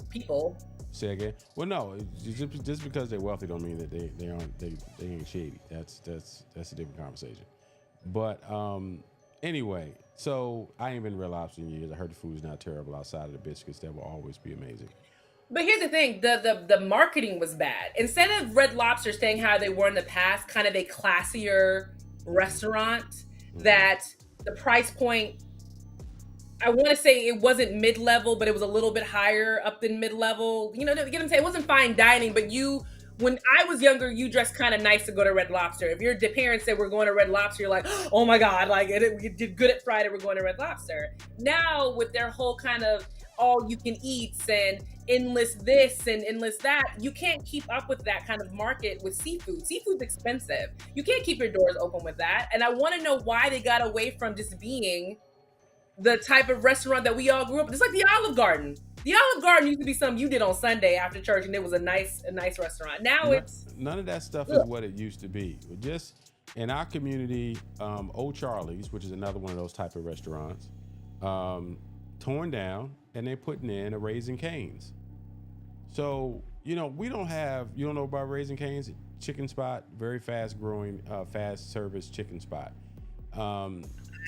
Speaker 2: people.
Speaker 1: Say again? Well, no. Just because they're wealthy don't mean that they ain't shady. That's a different conversation. But anyway, so I ain't been to Red Lobster in years. I heard the food's not terrible outside of the biscuits that will always be amazing.
Speaker 2: But here's the thing: the marketing was bad. Instead of Red Lobster staying how they were in the past, kind of a classier restaurant that the price point, I want to say it wasn't mid-level, but it was a little bit higher up than mid-level. You know, you get what I'm saying? It wasn't fine dining, but when I was younger, you dressed kind of nice to go to Red Lobster. If your parents said we're going to Red Lobster, you're like, oh my God, like we did good at Friday, we're going to Red Lobster. Now with their whole kind of all you can eats and endless this and endless that, you can't keep up with that kind of market with seafood. Seafood's expensive. You can't keep your doors open with that. And I want to know why they got away from just being the type of restaurant that we all grew up with. It's like the Olive Garden. The Olive Garden used to be something you did on Sunday after church, and it was a nice restaurant. Now it's
Speaker 1: none of that stuff is what it used to be. Just in our community, Old Charlie's, which is another one of those type of restaurants, torn down, and they're putting in a Raising Cane's. So you don't know about Raising Cane's? Chicken spot, very fast growing, fast service chicken spot.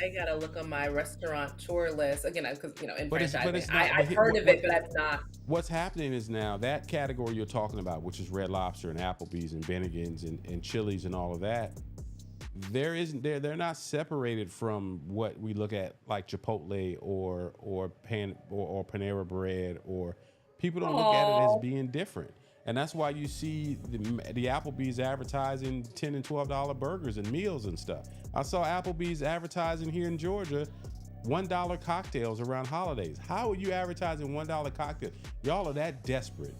Speaker 2: I gotta look on my restaurant tour list again because in franchising,
Speaker 1: not,
Speaker 2: I've heard of it, but I've not.
Speaker 1: What's happening is now that category you're talking about, which is Red Lobster and Applebee's and Bennigan's and Chili's and all of that, they're not separated from what we look at like Chipotle or Panera Bread, or people don't look at it as being different. And that's why you see the Applebee's advertising $10 and $12 burgers and meals and stuff. I saw Applebee's advertising here in Georgia $1 cocktails around holidays. How are you advertising $1 cocktails? Y'all are that desperate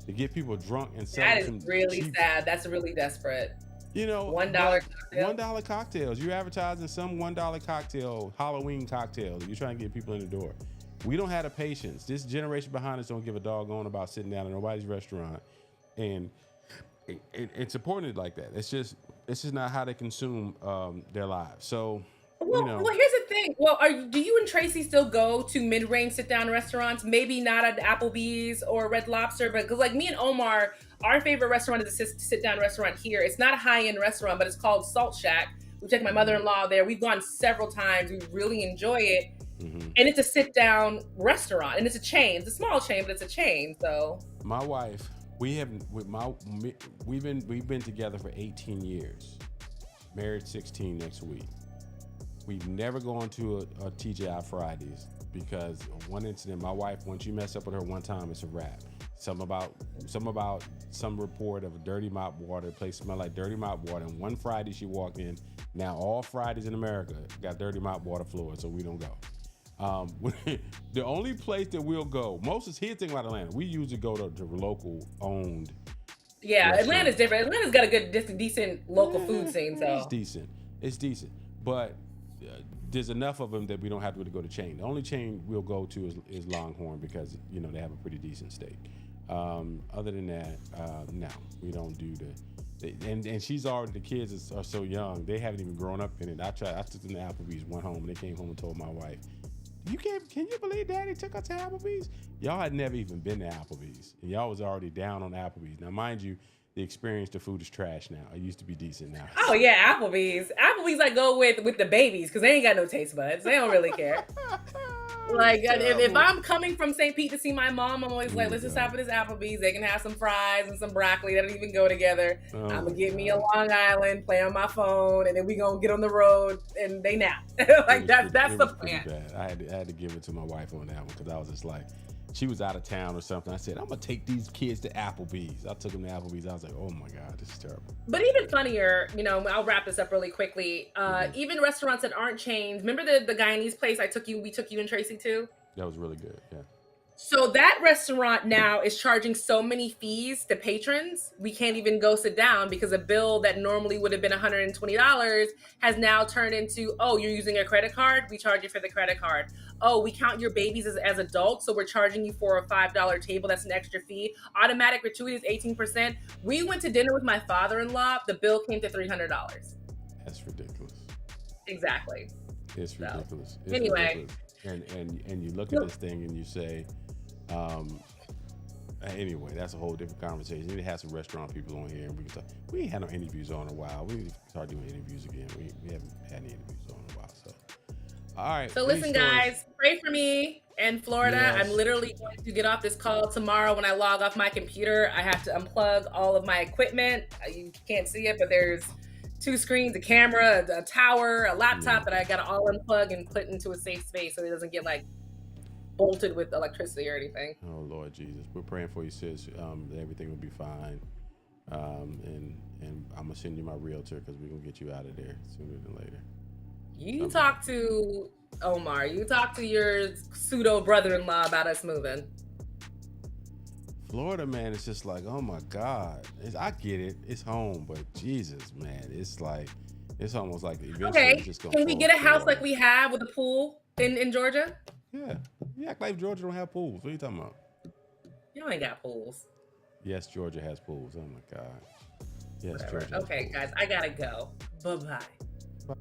Speaker 1: to get people drunk and sell them.
Speaker 2: That is really cheap. Sad. That's really desperate.
Speaker 1: $1 cocktails. You're advertising some $1 cocktail, Halloween cocktail. You're trying to get people in the door. We don't have the patience. This generation behind us don't give a doggone about sitting down in nobody's restaurant, and it's important like that. It's just not how they consume their lives. So,
Speaker 2: well, here's the thing. Well, do you and Tracy still go to mid-range sit-down restaurants? Maybe not at Applebee's or Red Lobster, but because like me and Omar, our favorite restaurant is a sit-down restaurant here. It's not a high-end restaurant, but it's called Salt Shack. We take my mother-in-law there. We've gone several times. We really enjoy it. Mm-hmm. And it's a sit-down restaurant, and it's a chain. It's a small chain, but it's a chain. So
Speaker 1: my wife, we've been together for 18 years, married 16 next week. We've never gone to a TGI Fridays because of one incident. My wife, once you mess up with her one time, it's a wrap. Some about some report of a dirty mop water. The place smelled like dirty mop water. And one Friday she walked in. Now all Fridays in America got dirty mop water floors, so we don't go. The only place that we'll go, here's the thing about Atlanta, we usually go to local owned.
Speaker 2: Yeah, restaurants. Atlanta's different. Atlanta's got a good, decent local food scene. So
Speaker 1: it's decent, but there's enough of them that we don't have to really go to chain. The only chain we'll go to is Longhorn because they have a pretty decent steak. Other than that, no, we don't do and she's already, the kids are so young, they haven't even grown up in it. I took them to Applebee's, went home, and they came home and told my wife, can you believe Daddy took us to Applebee's? Y'all had never even been to Applebee's, and y'all was already down on Applebee's. Now, mind you, the experience, the food is trash now. It used to be decent now.
Speaker 2: Oh yeah, Applebee's I go with the babies because they ain't got no taste buds. They don't really care. Like if I'm coming from St. Pete to see my mom, I'm always like, let's just stop at this Applebee's. They can have some fries and some broccoli. That don't even go together. I'm gonna get me a Long Island, play on my phone, and then we gonna get on the road and they nap. That's the plan.
Speaker 1: Bad. I had to give it to my wife on that one because I was just like, she was out of town or something. I said, I'm gonna take these kids to Applebee's. I took them to Applebee's. I was like, oh my God, this is terrible.
Speaker 2: But even funnier, I'll wrap this up really quickly. Even restaurants that aren't chains. Remember the Guyanese place we took you and Tracy to?
Speaker 1: That was really good, yeah.
Speaker 2: So that restaurant now is charging so many fees to patrons, we can't even go sit down because a bill that normally would have been $120 has now turned into, oh, you're using a credit card? We charge you for the credit card. Oh, we count your babies as adults, so we're charging you for a $5 table. That's an extra fee. Automatic gratuity is 18%. We went to dinner with my father-in-law. The bill came to $300.
Speaker 1: That's ridiculous.
Speaker 2: Exactly.
Speaker 1: It's ridiculous. It's
Speaker 2: anyway.
Speaker 1: Ridiculous. And you look at this thing and you say, anyway, that's a whole different conversation. We need to have some restaurant people on here and we can talk. We ain't had no interviews on in a while. We need to start doing interviews again. We haven't had any interviews on in a while. So, all right.
Speaker 2: So listen, guys, pray for me in Florida.
Speaker 1: Yes.
Speaker 2: I'm literally going to get off this call tomorrow. When I log off my computer, I have to unplug all of my equipment. You can't see it, but there's 2 screens, a camera, a tower, a laptop that I got to all unplug and put into a safe space so it doesn't get like bolted with electricity or anything.
Speaker 1: Oh Lord Jesus, we're praying for you, sis. Everything will be fine. And I'm gonna send you my realtor because we're gonna get you out of there sooner than later.
Speaker 2: You talk to Omar. You talk to your pseudo brother-in-law about us moving.
Speaker 1: Florida, man, it's just like, oh my God. I get it. It's home, but Jesus, man, it's like, it's almost like eventually it's just gonna
Speaker 2: can we get a house like we have with a pool in Georgia?
Speaker 1: Yeah. You act like Georgia don't have pools. What are you talking about?
Speaker 2: Y'all ain't got pools.
Speaker 1: Yes, Georgia has pools. Oh my God. Yes,
Speaker 2: Whatever.
Speaker 1: Georgia has
Speaker 2: Okay,
Speaker 1: pools.
Speaker 2: guys, I gotta go. Bye-bye. Bye.